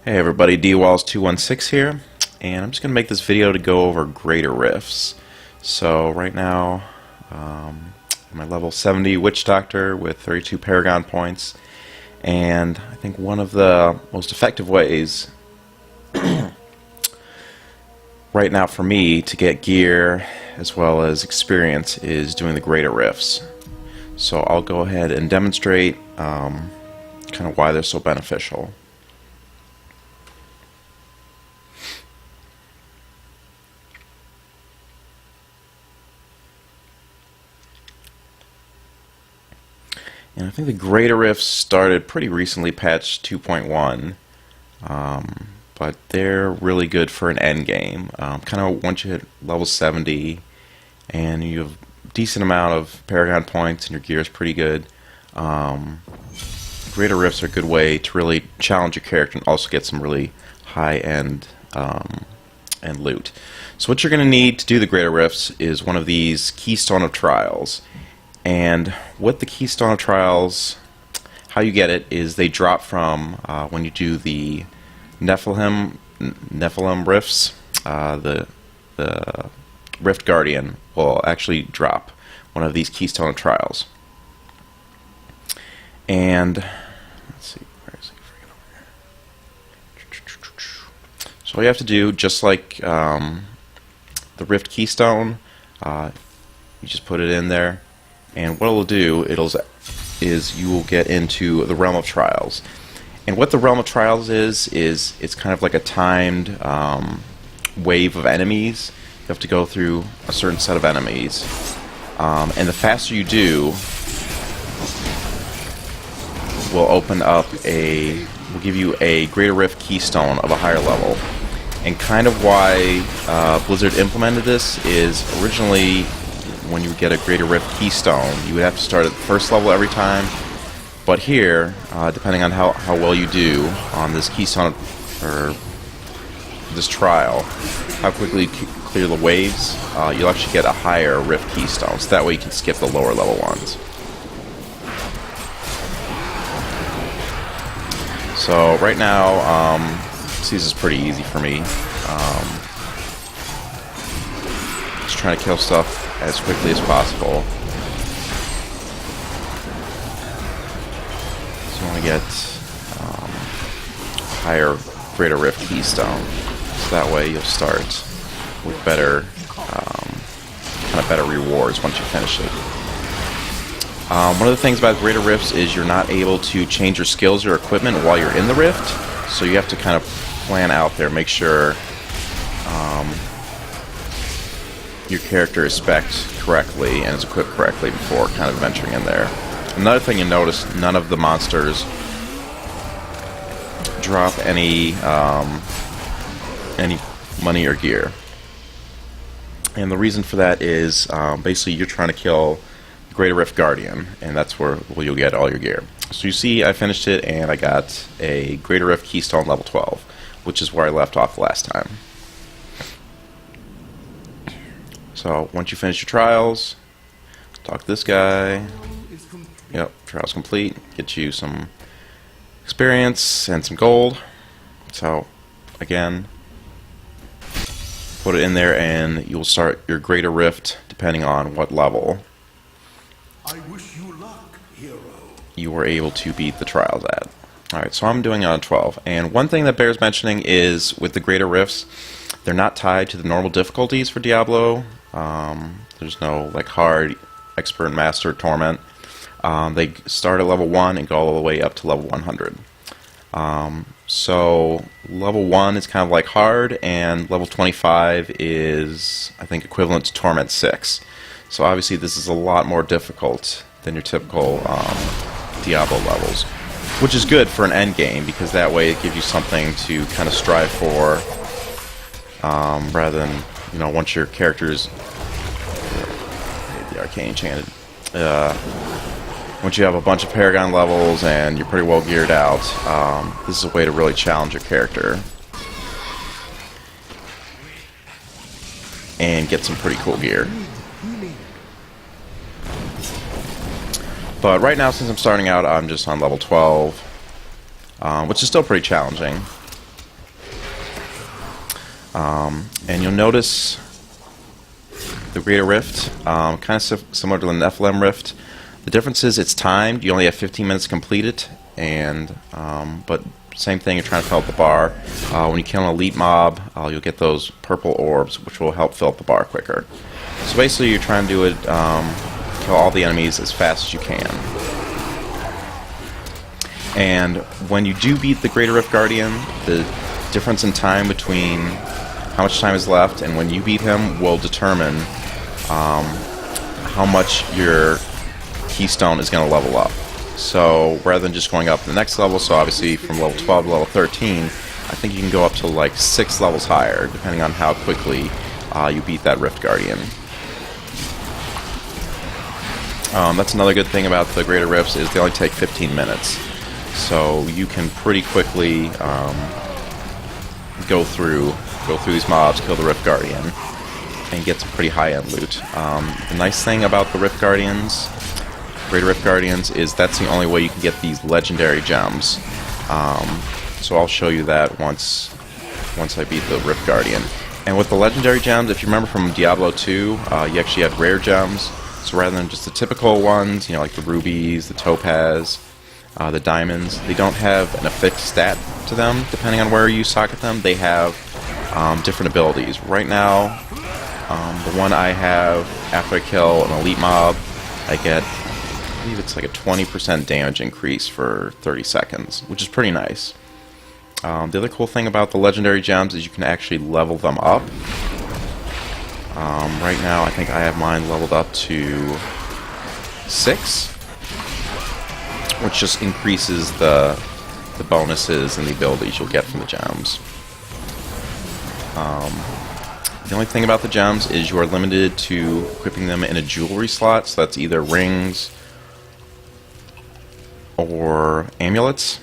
Hey everybody, DWalls216 here, and I'm just going to make this video to go over greater rifts. So right now, I'm my level 70 Witch Doctor with 32 Paragon points, and I think one of the most effective ways right now for me to get gear as well as experience is doing the greater rifts. So I'll go ahead and demonstrate kind of why they're so beneficial. And I think the greater rifts started pretty recently, patch 2.1, but they're really good for an end game. Kind of once you hit level 70 and you have a decent amount of Paragon points and your gear is pretty good, greater rifts are a good way to really challenge your character and also get some really high-end and loot. So what you're going to need to do the greater rifts is one of these Keystone of Trials. And what the Keystone of Trials, how you get it is they drop from when you do the Nephilim rifts. The Rift Guardian will actually drop one of these Keystone of Trials. And let's see, where is he? So all you have to do, just like the Rift Keystone, you just put it in there. And what it'll do is you will get into the Realm of Trials. And what the Realm of Trials is it's kind of like a timed wave of enemies. You have to go through a certain set of enemies. And the faster you do, will give you a Greater Rift Keystone of a higher level. And kind of why Blizzard implemented this is originally, when you get a Greater Rift Keystone, you would have to start at the first level every time. But here, depending on how well you do on this Keystone, or this trial, how quickly you clear the waves, you'll actually get a higher Rift Keystone. So that way you can skip the lower level ones. So right now, this is pretty easy for me. Just trying to kill stuff as quickly as possible. So you want to get higher Greater Rift Keystone. So that way you'll start with better, kind of better rewards once you finish it. One of the things about Greater Rifts is you're not able to change your skills or equipment while you're in the rift. So you have to kind of plan out there, make sure your character is spec'd correctly and is equipped correctly before kind of venturing in there. Another thing you notice, none of the monsters drop any money or gear. And the reason for that is basically you're trying to kill the Greater Rift Guardian, and that's where you'll get all your gear. So you see I finished it and I got a Greater Rift Keystone level 12, which is where I left off last time. So once you finish your trials, talk to this guy. Yep, trials complete. Get you some experience and some gold. So again, put it in there and you'll start your Greater Rift depending on what level I wish you luck, hero. you were able to beat the trials at. Alright, so I'm doing it on 12. And one thing that bears mentioning is with the Greater Rifts, they're not tied to the normal difficulties for Diablo. There's no like hard, expert, master, torment. They start at level 1 and go all the way up to level 100. So level 1 is kind of like hard, and level 25 is, I think, equivalent to torment 6. So obviously this is a lot more difficult than your typical Diablo levels, which is good for an end game because that way it gives you something to kind of strive for, rather than, you know, once your character's the arcane enchanted. Once you have a bunch of Paragon levels and you're pretty well geared out, this is a way to really challenge your character and get some pretty cool gear. But right now, since I'm starting out, I'm just on level 12, which is still pretty challenging. And you'll notice the Greater Rift, kind of similar to the Nephilim Rift. The difference is it's timed. You only have 15 minutes to complete it, and but same thing, you're trying to fill up the bar. When you kill an elite mob, you'll get those purple orbs, which will help fill up the bar quicker. So basically, you're trying to do it, kill all the enemies as fast as you can. And when you do beat the Greater Rift Guardian, the difference in time between how much time is left and when you beat him will determine how much your keystone is going to level up. So rather than just going up to the next level, so obviously from level 12 to level 13, I think you can go up to like 6 levels higher, depending on how quickly you beat that Rift Guardian. That's another good thing about the Greater Rifts, is they only take 15 minutes. So you can pretty quickly go through these mobs, kill the Rift Guardian, and get some pretty high-end loot. The nice thing about the Rift Guardians, Greater Rift Guardians, is that's the only way you can get these legendary gems. So I'll show you that once I beat the Rift Guardian. And with the legendary gems, if you remember from Diablo 2, you actually have rare gems. So rather than just the typical ones, you know, like the rubies, the topaz, the diamonds, they don't have an affixed stat to them. Depending on where you socket them, they have different abilities. Right now, the one I have, after I kill an elite mob, I get, I believe it's like a 20% damage increase for 30 seconds, which is pretty nice. The other cool thing about the legendary gems is you can actually level them up. Right now, I think I have mine leveled up to 6, which just increases the bonuses and the abilities you'll get from the gems. The only thing about the gems is you are limited to equipping them in a jewelry slot, so that's either rings or amulets.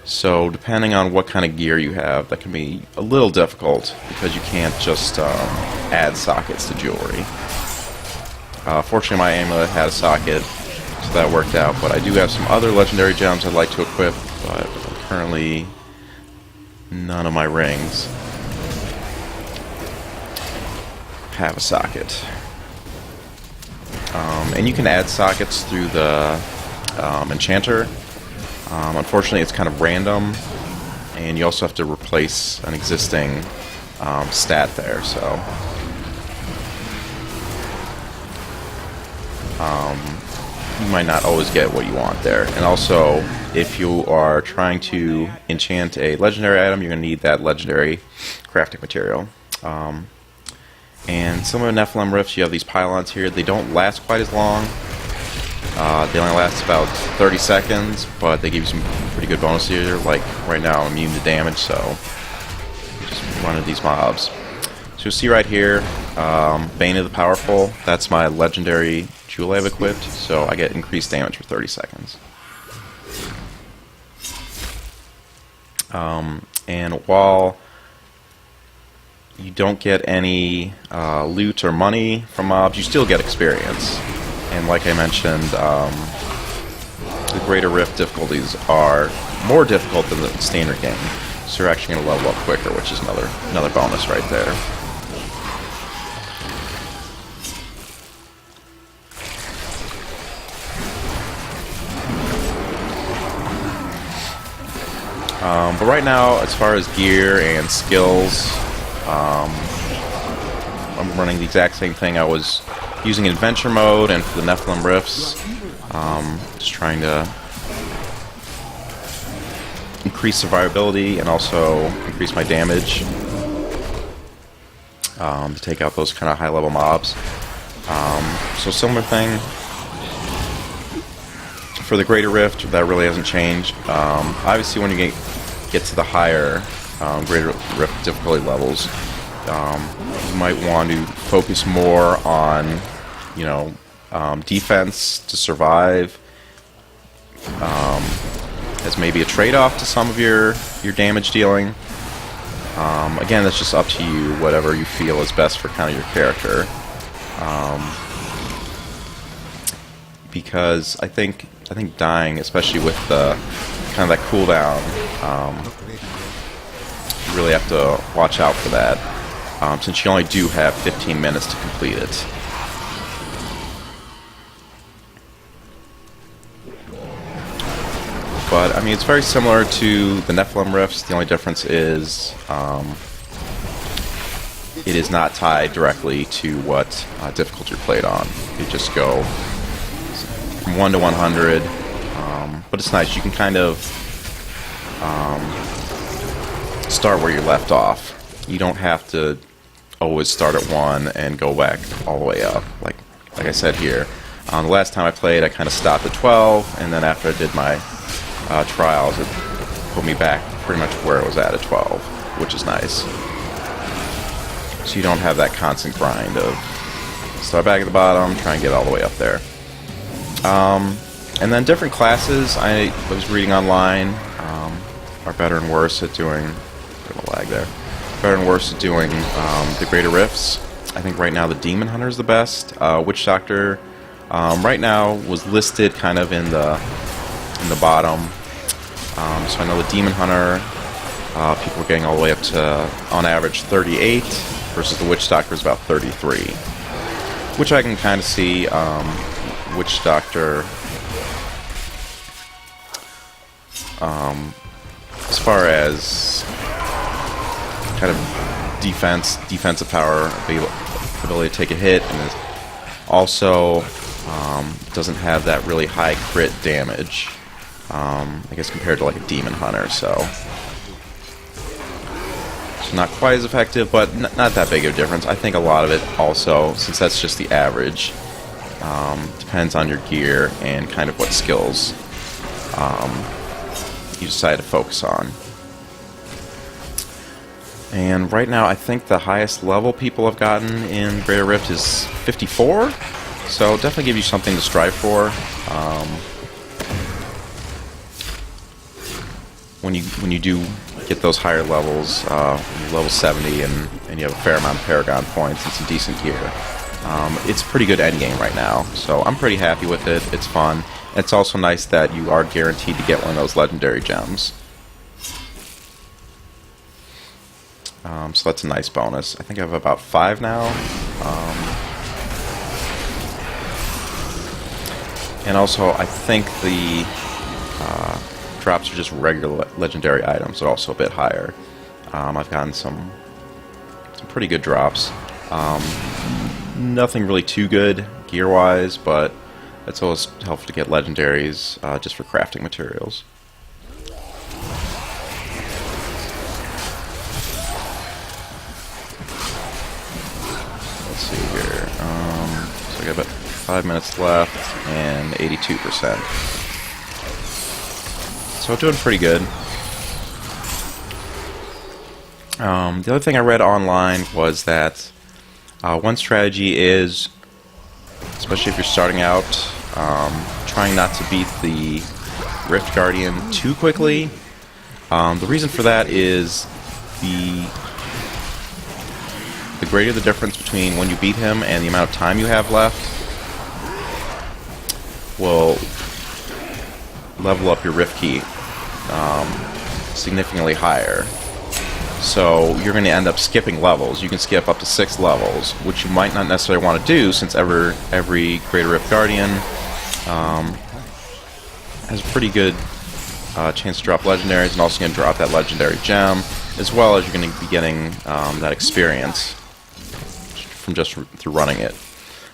So depending on what kind of gear you have, that can be a little difficult because you can't just add sockets to jewelry. Fortunately, my amulet had a socket, so that worked out, but I do have some other legendary gems I'd like to equip, but currently none of my rings have a socket. And you can add sockets through the enchanter. Unfortunately, it's kind of random, and you also have to replace an existing stat there, so you might not always get what you want there. And also, if you are trying to enchant a legendary item, you're going to need that legendary crafting material. And some of the Nephilim Rifts, you have these pylons here. They don't last quite as long. They only last about 30 seconds, but they give you some pretty good bonuses here. Like, right now, I'm immune to damage, so just running these mobs. So you'll see right here, Bane of the Powerful. That's my legendary jewel I've equipped, so I get increased damage for 30 seconds. And while you don't get any loot or money from mobs, you still get experience. And like I mentioned, the Greater Rift difficulties are more difficult than the standard game, so you're actually going to level up quicker, which is another bonus right there. But right now, as far as gear and skills, I'm running the exact same thing I was using in adventure mode and for the Nephilim Rifts. Just trying to increase survivability and also increase my damage to take out those kind of high-level mobs. So similar thing for the Greater Rift, that really hasn't changed. Obviously, when you get to the higher Greater Rift difficulty levels, you might want to focus more on, you know, defense to survive, as maybe a trade-off to some of your damage dealing. Again, that's just up to you, whatever you feel is best for kind of your character. Because I think dying, especially with the kind of that cooldown, you really have to watch out for that, since you only do have 15 minutes to complete it. But, I mean, it's very similar to the Nephilim Rifts. The only difference is it is not tied directly to what difficulty you're played on. You just go from 1 to 100. But it's nice. You can kind of start where you left off. You don't have to always start at 1 and go back all the way up. Like I said here. The last time I played, I kind of stopped at 12, and then after I did my trials, it put me back pretty much where it was at 12, which is nice. So you don't have that constant grind of start back at the bottom, try and get all the way up there. And then different classes I was reading online are better and worse at doing. Bit of a lag there. Better and worse at doing the greater rifts. I think right now the Demon Hunter is the best. Witch Doctor right now was listed kind of in the bottom. So I know the Demon Hunter, people were getting all the way up to, on average, 38, versus the Witch Doctor is about 33. Which I can kind of see. Witch Doctor, as far as kind of defensive power, ability to take a hit, and is also doesn't have that really high crit damage. I guess compared to like a Demon Hunter, so not quite as effective, but not that big of a difference. I think a lot of it also, since that's just the average, depends on your gear and kind of what skills you decide to focus on. And right now, I think the highest level people have gotten in Greater Rift is 54, so definitely give you something to strive for. When you do get those higher levels, level 70, and you have a fair amount of Paragon points and some decent gear, it's a pretty good endgame right now. So I'm pretty happy with it. It's fun. It's also nice that you are guaranteed to get one of those legendary gems. So that's a nice bonus. I think I have about 5 now. And also, I think the drops are just regular legendary items. They're also a bit higher. I've gotten some pretty good drops. Nothing really too good gear-wise, but it's always helpful to get legendaries just for crafting materials. Let's see here. So I got about 5 minutes left and 82%. So doing pretty good. The other thing I read online was that one strategy is, especially if you're starting out, trying not to beat the Rift Guardian too quickly. The reason for that is the greater the difference between when you beat him and the amount of time you have left will level up your Rift Key significantly higher. So you're going to end up skipping levels. You can skip up to 6 levels, which you might not necessarily want to do, since every Greater Rift Guardian has a pretty good chance to drop legendaries, and also going to drop that legendary gem, as well as you're going to be getting that experience from just through running it.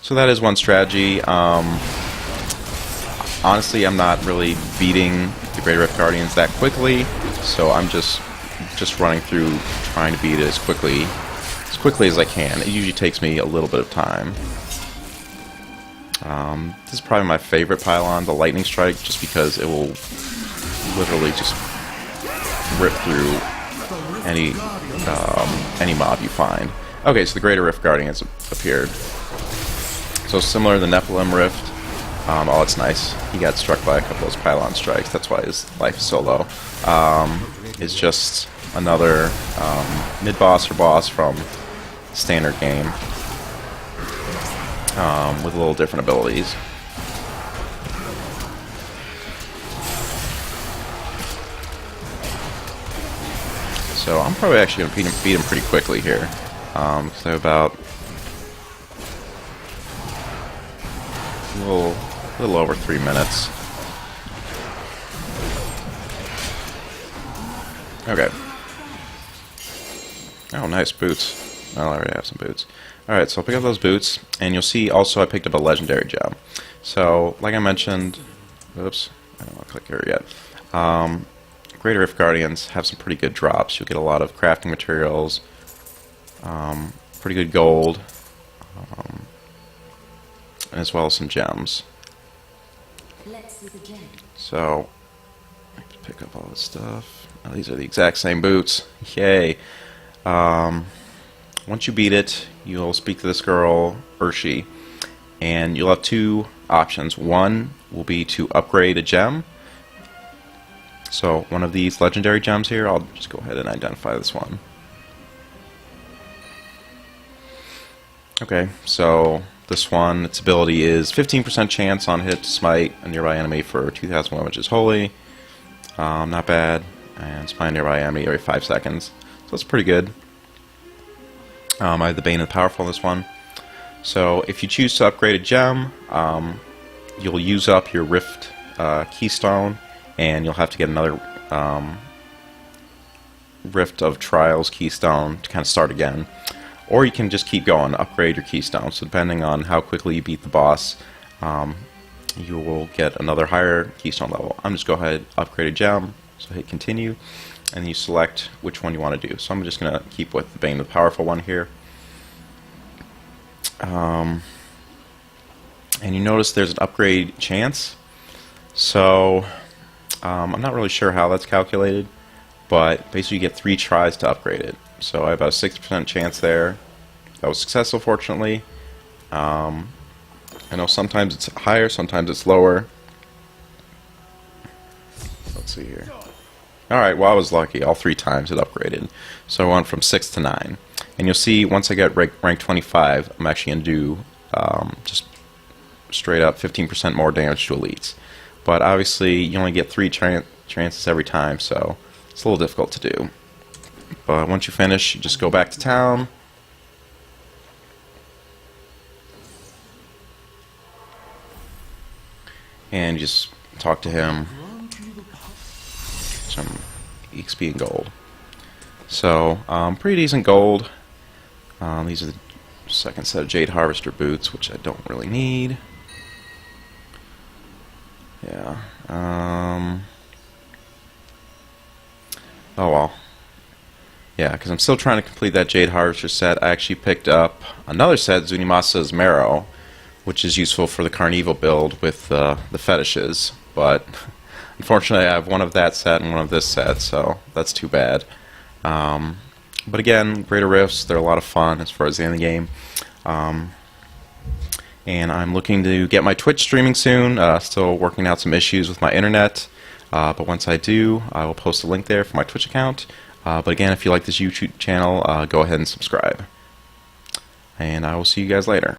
So that is one strategy. Honestly, I'm not really beating the Greater Rift Guardians that quickly, so I'm just running through, trying to beat it as quickly as I can. It usually takes me a little bit of time. This is probably my favorite pylon, the Lightning Strike, just because it will literally just rip through any mob you find. Okay, so the Greater Rift Guardian has appeared. So similar to the Nephilim Rift. Oh, it's nice. He got struck by a couple of those pylon strikes. That's why his life is so low. It's just another mid-boss or boss from the standard game with a little different abilities. So I'm probably actually going to beat him pretty quickly here. So about a little over 3 minutes. Okay. Oh, nice boots. I already have some boots. Alright, so I'll pick up those boots, and you'll see also I picked up a legendary gem. So, like I mentioned, oops, I don't want to click here yet. Greater Rift Guardians have some pretty good drops. You'll get a lot of crafting materials, pretty good gold, as well as some gems. So, I can pick up all this stuff. Oh, these are the exact same boots. Yay. Once you beat it, you'll speak to this girl, Urshi, and you'll have two options. One will be to upgrade a gem. So one of these legendary gems here, I'll just go ahead and identify this one. Okay, so this one, its ability is 15% chance on hit to smite a nearby enemy for 2,000 which is holy. Not bad. And smite a nearby enemy every 5 seconds. So that's pretty good. I have the Bane of the Powerful in this one. So if you choose to upgrade a gem, you'll use up your Rift Keystone, and you'll have to get another Rift of Trials Keystone to kind of start again. Or you can just keep going, upgrade your Keystone. So depending on how quickly you beat the boss, you will get another higher Keystone level. I'm just going to go ahead, upgrade a gem, so hit continue, and you select which one you want to do. So I'm just going to keep with the Bane of the Powerful one here. And you notice there's an upgrade chance. So I'm not really sure how that's calculated, but basically you get 3 tries to upgrade it. So I have about a 60% chance there. That was successful, fortunately. I know sometimes it's higher, sometimes it's lower. Let's see here. Alright, well I was lucky. All 3 times it upgraded. So I went from 6 to 9. And you'll see once I get rank 25, I'm actually going to do just straight up 15% more damage to elites. But obviously you only get 3 chances every time, so it's a little difficult to do. But once you finish, you just go back to town. And you just talk to him. Some XP and gold. So, pretty decent gold. These are the second set of Jade Harvester boots, which I don't really need. Yeah. Oh well. Yeah, because I'm still trying to complete that Jade Harvester set. I actually picked up another set, Zunimasa's Marrow, which is useful for the Carnival build with the fetishes. But unfortunately, I have one of that set and one of this set, so that's too bad. But again, Greater Rifts, they're a lot of fun as far as the end of the game. And I'm looking to get my Twitch streaming soon. Still working out some issues with my internet. But once I do, I will post a link there for my Twitch account. But again, if you like this YouTube channel, go ahead and subscribe. And I will see you guys later.